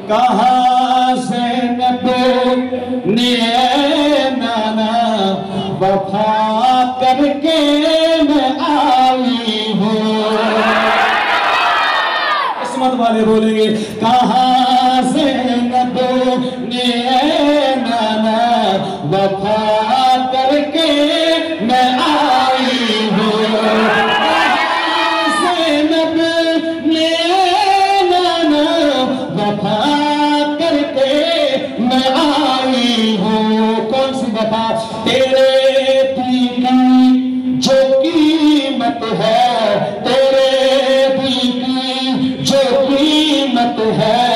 کہاں زینب نے نانا وفا کر کے میں آئی ہوں. قسمت والے بولیں گے کہاں زینب نے نانا وفا کر کے میں آئی ہوں. کہاں زینب نے نانا وفا کر کے میں آئی ہوں. کون سی وفا؟ تیرے دل کی جو قیمت ہے، تیرے دل کی جو قیمت ہے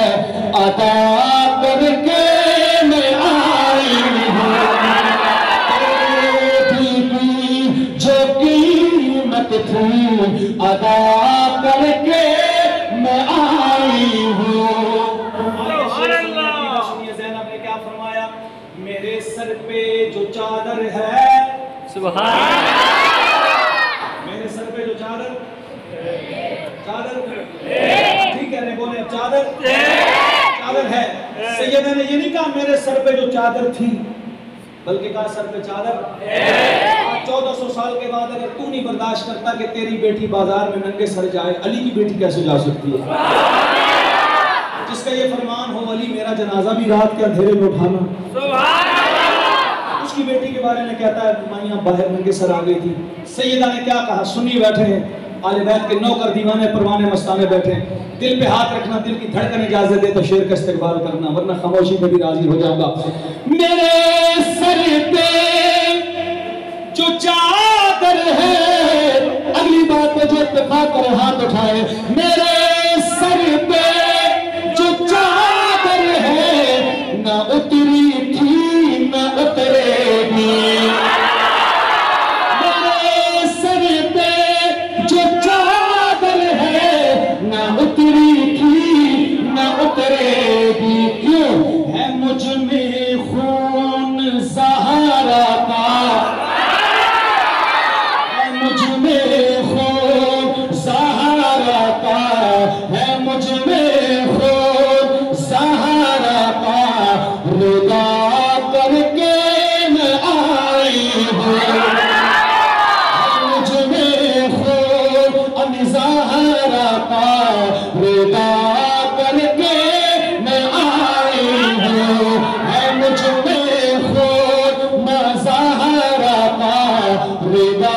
ادا کر کے میں آئی ہوں. تیرے دل کی جو قیمت تھی ادا کر کے میں آئی ہوں. سنیے زینب نے کیا فرمایا؟ میرے سر پہ جو چادر ہے، سبحان میرے سر پہ جو چادر ٹھیک ہے بولے چادر ہے. سیدہ نے یہ نہیں کہا میرے سر پہ جو چادر تھی، بلکہ کہا سر پہ چادر ہے. 1400 سال کے بعد اگر تو نہیں برداشت کرتا کہ تیری بیٹی بازار میں ننگے سر جائے، علی کی بیٹی کیسے جا سکتی ہے؟ جس کا یہ فرمان ہو علی میرا جنازہ بھی رات کے اندھیرے میں اٹھانا. اس کی بیٹی کے بارے میں کہتا ہے مائیاں باہر ننگے سر آ گئی تھی. سیدہ نے کیا کہا؟ سنی بیٹھے ہیں آل بیت کے نوکر دیوانے پروانے مستانے بیٹھے ہیں. دل پہ ہاتھ رکھنا، دل کی دھڑکن اجازت دے تو شیر کا استقبال کرنا، ورنہ خاموشی میں بھی راضی ہو جاؤں گا. میرے سر پہ جو چادر ہے، اگلی بات پہ جو اتفاق کرے ہاتھ اٹھائے. میرے سر پہ جو چادر ہے نہ اتری تھی نہ اترے گی. میرے سر پہ جو چادر ہے نہ اتری تھی نہ اترے گی. کیوں ہے مجھ میں خون زہرا کا، ہے مجھ میں خون زہرا کا، ہے مجھ میں خون زہرا کا. ردا کر کے میں آئی ہوں. ہے مجھ میں خون زہرا کا، ردا کر کے میں آئی ہوں. ہے مجھ میں خون زہرا کا، ردا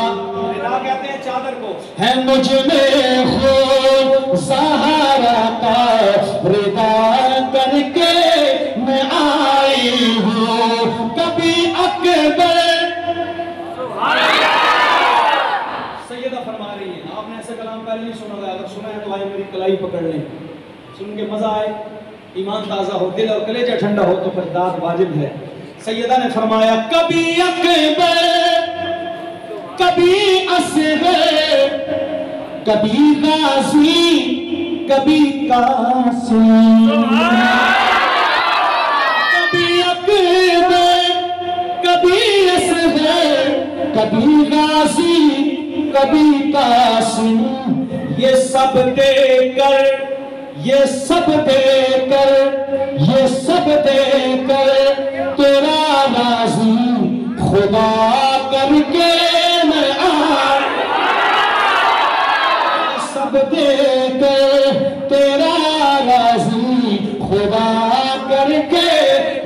کہتے ہیں چادر کو. ہے مجھ میں خون زہرا کا، ردا کر کے میں آئی ہوں. کبھی اکبر سیدہ فرما رہی ہے. آپ نے ایسا کلام پہلے نہیں سنا ہوگا، اگر سنا ہے تو آئے میری کلائی پکڑ لیں، سن کے مزہ آئے، ایمان تازہ ہو، دل اور کلیجہ ٹھنڈا ہو تو پھر داد واجب ہے. سیدہ نے فرمایا کبھی اکبر کبھی اصغر، کبھی غازی کبھی قاسم. کبھی اکبر کبھی اصغر کبھی غازی کبھی قاسم. یہ سب دے کر، یہ سب دے کر، یہ سب دے کر تیرا راضی خدا کر کے میں آئی. سب دے کر تیرا راضی خدا کر کے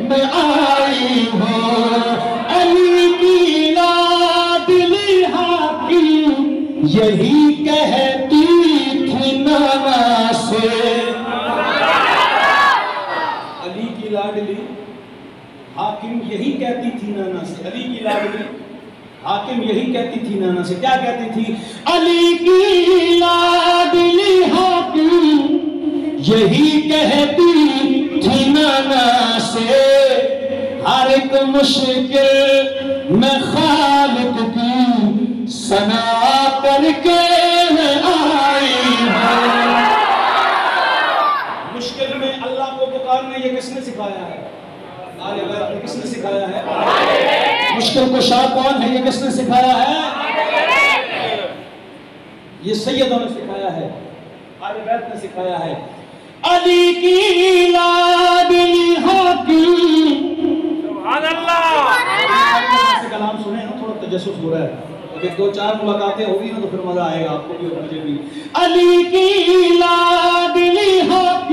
میں آئی ہوں. علی کی لاڈلی حاکم یہی کہتی تھی نانا سے. علی کی لاڈلی حاکم یہی کہتی تھی نانا سے. علی کی لاڈلی حاکم یہی کہتی تھی نانا سے. کیا کہتی تھی؟ علی کی لاڈلی حاکم یہی کہتی تھی نانا سے. ہر ایک مشکل میں خالق کی ثنا کر کے میں آئی ہوں. مشکل میں اللہ کو پکارنا یہ کس نے سکھایا ہے؟ آل بیت نے کس نے سکھایا ہے؟ مشکل کشا کون ہے؟ یہ کس نے سکھایا ہے؟ یہ سیدوں نے سکھایا ہے، آل بیت نے سکھایا ہے. علی کی تجسس ہو رہا ہے، لیکن 2-4 ملاقاتیں ہوگی نا تو پھر مزہ آئے گا آپ کو بھی اور مجھے بھی. علی کی لاڈلی حق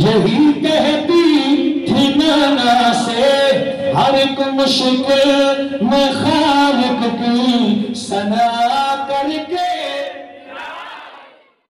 یہی کہتی تھی نانا سے، ہر ایک مشکل میں خالق کی ثنا کر کے